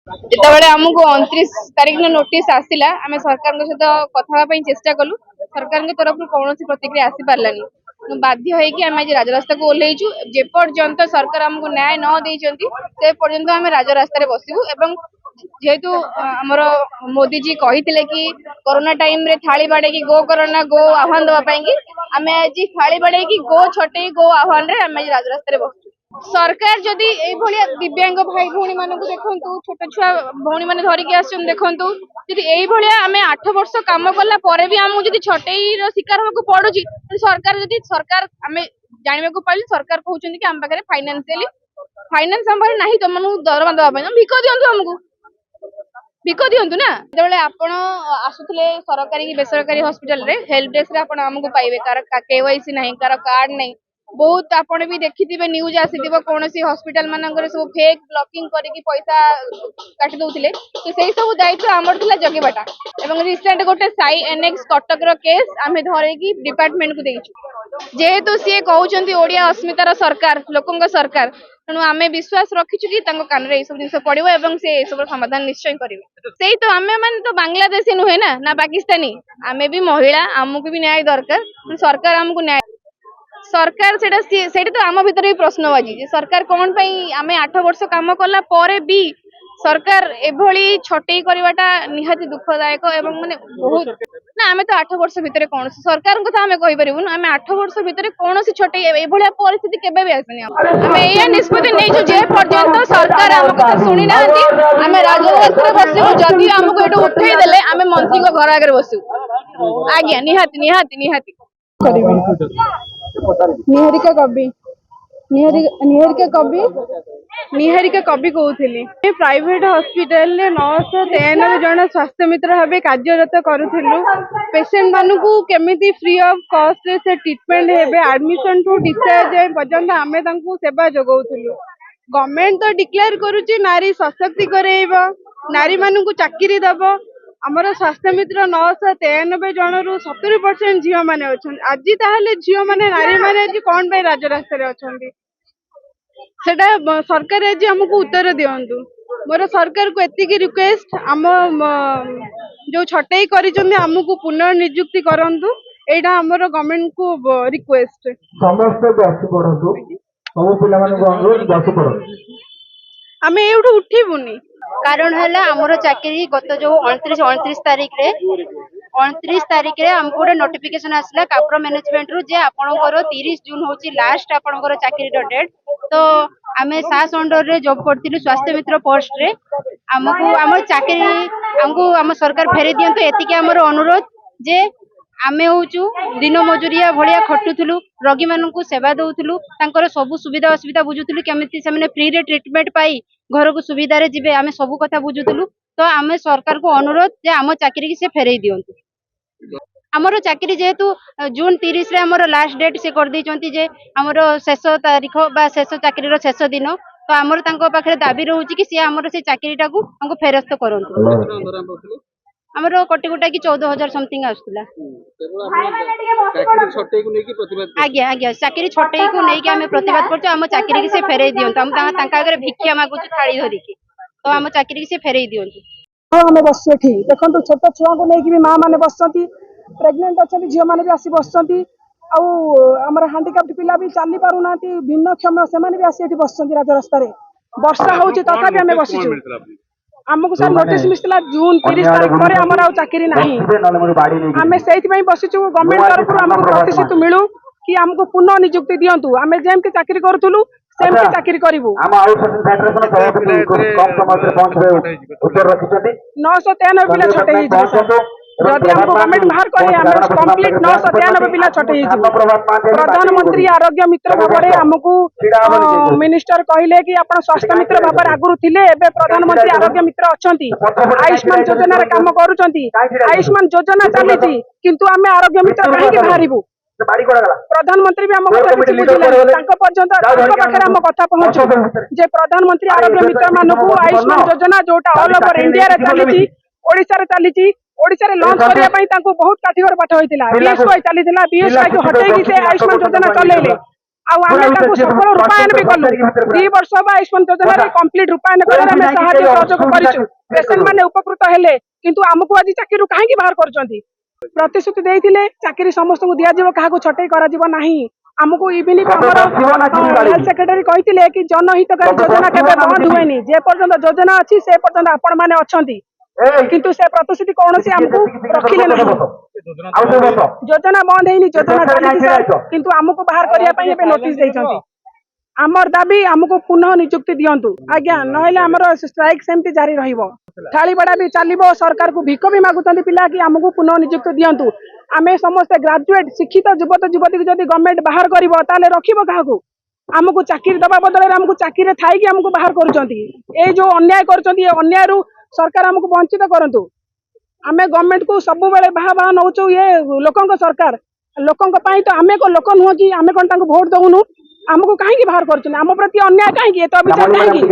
ଯେତେବେଳେ ଆମକୁ 29 ତାରିଖ ନୋଟିସ୍ ଆସିଲା ଆମେ ସରକାରଙ୍କ ସହିତ କଥା ହେବା ପାଇଁ ଚେଷ୍ଟା କଲୁ। ସରକାରଙ୍କ ତରଫରୁ କୌଣସି ପ୍ରତିକ୍ରିୟା ଆସିପାରିଲାନି। ତେଣୁ ବାଧ୍ୟ ହେଇକି ଆମେ ଆଜି ରାଜରାସ୍ତାକୁ ଓହ୍ଲେଇଛୁ। ଯେପର୍ଯ୍ୟନ୍ତ ସରକାର ଆମକୁ ନ୍ୟାୟ ନ ଦେଇଛନ୍ତି ସେ ପର୍ଯ୍ୟନ୍ତ ଆମେ ରାଜରାସ୍ତାରେ ବସିବୁ। ଏବଂ ଯେହେତୁ ଆମର ମୋଦିଜୀ କହିଥିଲେ କି କରୋନା ଟାଇମରେ ଥାଳି ବାଡେଇକି ଗୋ କରୋନା ଗୋ ଆହ୍ୱାନ ଦବା ପାଇଁ କି ଆମେ ଆଜି ଥାଳି ବାଡେଇକି ଗୋ ଛଟେଇ ଗୋ ଆହ୍ୱାନରେ ଆମେ ଆଜି ରାଜରାସ୍ତାରେ ବସିଛୁ। सरकार जदि एभलिया दिव्यांग भाई भौणी मानक देखंतु छोट छुआ भौणी माने धरिकी आछन देखंतु जदि एभलिया आमे 8 वर्ष काम कला परे भी हमहु जदि छटेई रो शिकार होको पडुची सरकार आमे जानिबा को पाइल सरकार कहउछन कि हम पाखरे फाइनेंस हमर नाही त मनु दरमा दवा ପାଇଁ भिको दियंतु हमकु भिको दियंतु ना जेबले आपण आसुतले सरकारी कि बेसरकारी हॉस्पिटल रे हेल्प डेस्क रे आपण हमकु पाइबे कार केवाईसी नाही कार कार्ड नाही बहुत आपण भी देखिथिबे न्यूज आसीथिबो कोनोसी हॉस्पिटल मानकर सब फेक ब्लॉकिंग करके पैसा काटी दउथिले तो सेही सब दायित्व हमर थिला जगेबाटा एवं रिसेंट गोटे साई एनएक्स कटक रो केस आमे धरे की डिपार्टमेंट को देइछु जेहेतु सी कहउचंती ओडिया अस्मितार सरकार लोकंग सरकार तेणु आमे विश्वास रखिछु कि तांको कान रे सब जिंस पड़िबो एवं से सब समाधान निश्चय करिवे सेही तो आमे माने तो बांग्लादेशी नुहे ना पाकिस्तानी आमे भी महिला हमकु भी न्याय दरकार सरकार हमकु न्याय सरकार सेटा तो आम भीतर भी प्रश्नबाजी सरकार कौन पाई आमे 8 वर्ष काम कला परे भी सरकार एभली छटई करवाटा निहाती दुखदायक एवं माने बहुत ना आमे तो 8 वर्ष भीतर कौन सरकार कथा आमे कहि परिबुन आमे 8 वर्ष भीतर कौन छटई एभलिया परिस्थिति केबे भी आसनी आमे एया निष्पत्ति नै जे पर्यंत सरकार आम कथा सुनि नांती आमे राजरास्ता रे बसिबु जदि हमको एटू उठै देले आमे मंत्री को घर आगे बसिबु आज्ञा निहाती निहाती निहाती निहारिका कवि निहारिका कवि निहारिका कवि कहूली प्राइवेट हॉस्पिटल 993 जन स्वास्थ्य मित्र भाव कार्यरत करूँ पेसेंट मानू केमी फ्री ऑफ कॉस्ट से ट्रीटमेंट हेबे एडमिशन टू डिस्चार्ज जाए पर्यंत आमे सेवा जगाऊलु गवर्नमेंट तो डिक्लेयर करुच्ची नारी सशक्ति करेइब नारी मानू चाकरी दब आमर स्वास्थ्य मित्र 993 जन रु 70% झील मैंने अच्छा आज ताहले झील मैंने नारी मैंने आज कौन पाई राजरास्ता अच्छा सेटा सरकार आज आमको उत्तर दिंतु मोर सरकार को एतिकी रिक्वेस्ट आम जो छटई करमको पुनर्निजुक्ति करंतु एटा हमर गवर्नमेंट को रिक्वेस्ट आम एठू उठबुनी कारण है आमर चाकरी गत जो 29 तारीख रे हमको गोटे नोटिफिकेशन आसला काप्रो मैनेजमेंट रु जे आपनकर 30 जून होची लास्ट आपनकर चाकरी डेट तो आमे सास अंडर रे जॉब करथिलु स्वास्थ्य मित्र पोस्ट रे हमको हमर चाकरी हमको हम सरकार फेरे दियंतो एतिके हमर अनुरोध जे आमे होचु दिन मजुरिया भलिया खटुथुलु रोगी माननकु सेवा दउथुलु तांकर सब सुविधा असुविधा बुझुथुलु केमिति से माने फ्री रे ट्रीटमेंट पाई घर को सुविधा रे जिबे आमे सब कथा बुझुथुलु तो आमे सरकार को अनुरोध जे आम चाकरी की से फेरई दियंतु हमर चाकरी जेहेतु जून 30 रे हमर लास्ट डेट से कर दैचंती जे हमर शेष तारीख बा शेष चाकरी रो शेष दिन तो हमर तांको पाखरे दाबी रहउची कि से हमर से चाकरीटा को हमको फेरस्त करंतु हमरो कोटी कोटा की 14000 समथिंग आसुला आज्ञा आज्ञा चाकरी छटई को नहीं कि आमे प्रतिवाद करछु हम चाकरी की से फेरई दियंतु हम तांका आगे भिक्षा मागुछु थाली धरी की तो हम चाकरी की से फेरई दियंतु आमे बसु एठी देखंतु छोट छुआ को लेकि भी मां माने बसंती प्रेग्नेंट अछंती झियो माने भी आसी बसंती आउ हमर हैंडीकैप्ड पिला भी चली पारु नांती भिन्नक्षम से माने भी आसी एठी बसंती राज रास्ता रे वर्षा होउची तथापि आमे बसिछु हमको सर नोटिस मिलता जून 30 तारीख पर हमर आउ चाकरी नाही आमे सेति पई बसिछु गवर्नमेंट तरफ हमको प्रतिष्ठित मिलु कि हमको पुनः नियुक्ति दियंतु आमे जेमति चाकरी करथुलु सेमति चाकरी करिवु हम आउटसोर्सिंग फेडरेशन कम समय से पहुंचबे उत्तर रखिछथि 993 पिला छटे हिजो जदि हमको गवर्नमेंट बाहर करे हम कंप्लीट 993 पिला छटे हिजो प्रधानमंत्री आरोग्य मित्र भाबरे हमको मिनिस्टर कहिले कि आपण स्वास्थ्य मित्र भाबरे आगुरु थिले एबे प्रधानमंत्री आरोग्य मित्र अछंती आयुष्मान योजना रे काम करूचंती आयुष्मान योजना चलीची किंतु हमें आरोग्य मित्र काहे कि बाहरिबु प्रधानमंत्री भी हम कथा किछि बुझिले तांको पर्यंत तांको पाखरे हम कथा पहुंचो जे प्रधानमंत्री आरोग्य मित्र मानकु आयुष्मान योजना जोटा ऑल ओवर इंडिया रे चलीची ओडिसा रे चलीची ओडिसा रे लॉन्च करिया पई तांको बहुत काठीगर पाठ होइतिला बीएस को चलीतिला बीएस को हटेई कि से आयुष्मान योजना चलेले ଆଉ ଆମେ ତାକୁ ସଫଳ ରୂପାୟନ ବି କଲୁ 2 ବର୍ଷ ବା ଆୟୁଷ୍ମାନ ଯୋଜନାରେ କମ୍ପ୍ଲିଟ ରୂପାୟନ କରିବାରେ ଆମେ ସାହାଯ୍ୟ ସହଯୋଗ କରିଛୁ। ପେସେଣ୍ଟ ମାନେ ଉପକୃତ ହେଲେ, କିନ୍ତୁ ଆମକୁ ଆଜି ଚାକିରିରୁ କାହିଁକି ବାହାର କରୁଛନ୍ତି? ପ୍ରତିଶ୍ରୁତି ଦେଇଥିଲେ ଚାକିରି ସମସ୍ତଙ୍କୁ ଦିଆଯିବ, କାହାକୁ ଛଟେଇ କରାଯିବ ନାହିଁ। ଆମକୁ ଇଭିନିଂ ଆମର ହେଲ୍ଥ ସେକ୍ରେଟାରୀ କହିଥିଲେ କି ଜନହିତକାରୀ ଯୋଜନା କେବେ ବନ୍ଦ ହୁଏନି, ଯେ ପର୍ଯ୍ୟନ୍ତ ଯୋଜନା ଅଛି ସେ ପର୍ଯ୍ୟନ୍ତ ଆପଣ ମାନେ ଅଛନ୍ତି। କିନ୍ତୁ ସେ ପ୍ରତିଶ୍ରୁତି କୌଣସି ଆମକୁ ରଖିଲେ ନାହିଁ। ଯୋଜନା ବନ୍ଦ ହେଇନି, ଯୋଜନା ଚାଲିଛି ସାର୍, କିନ୍ତୁ ଆମକୁ ବାହାର କରିବା ପାଇଁ ଏବେ ନୋଟିସ ଦେଇଛନ୍ତି। ଆମର ଦାବି ଆମକୁ ପୁନଃ ନିଯୁକ୍ତି ଦିଅନ୍ତୁ ଆଜ୍ଞା, ନହେଲେ ଆମର ଷ୍ଟ୍ରାଇକ ସେମିତି ଜାରି ରହିବ। ଥାଳିବାଡା ବି ଚାଲିବ, ସରकारକୁ ଭିକ ବି ମାଗୁଛନ୍ତି ପିଲା କି ଆମକୁ ପୁନଃ ନିଯୁକ୍ତି ଦିଅନ୍ତୁ। ଆମେ ସମସ୍ତେ ଗ୍ରାଜୁଏଟ ଶିକ୍ଷିତ ଯୁବକ ଯୁବତୀକୁ ଯଦି ଗଭର୍ଣ୍ଣମେଣ୍ଟ ବାହାର କରିବ ତାହେଲେ ରଖିବ କାହାକୁ? ଆମକୁ ଚାକିରି ଦବା ବଦଳରେ ଆମକୁ ଚାକିରିରେ ଥାଇକି ଆମକୁ ବାହାର କରୁଛନ୍ତି। ଏଇ ଯୋଉ ଅନ୍ୟାୟ କରୁଛନ୍ତି, ଏ ଅନ୍ୟାୟରୁ ସରକାର ଆମକୁ ବଞ୍ଚିତ କରନ୍ତୁ। ଆମେ ଗଭର୍ଣ୍ଣମେଣ୍ଟ କୁ ସବୁବେଳେ ବାହା ନଉଛୁ, ଇଏ ଲୋକଙ୍କ ସରକାର, ଲୋକଙ୍କ ପାଇଁ ତ ଆମେ କଣ ଲୋକ ନୁହଁ କି? ଆମେ କଣ ତାଙ୍କୁ ଭୋଟ ଦଉନୁ? ଆମକୁ କାହିଁକି ବାହାର କରୁଛନ୍ତି? ଆମ ପ୍ରତି ଅନ୍ୟାୟ କାହିଁକି? ଏତେ ଅଭିଯାନ କାହିଁକି?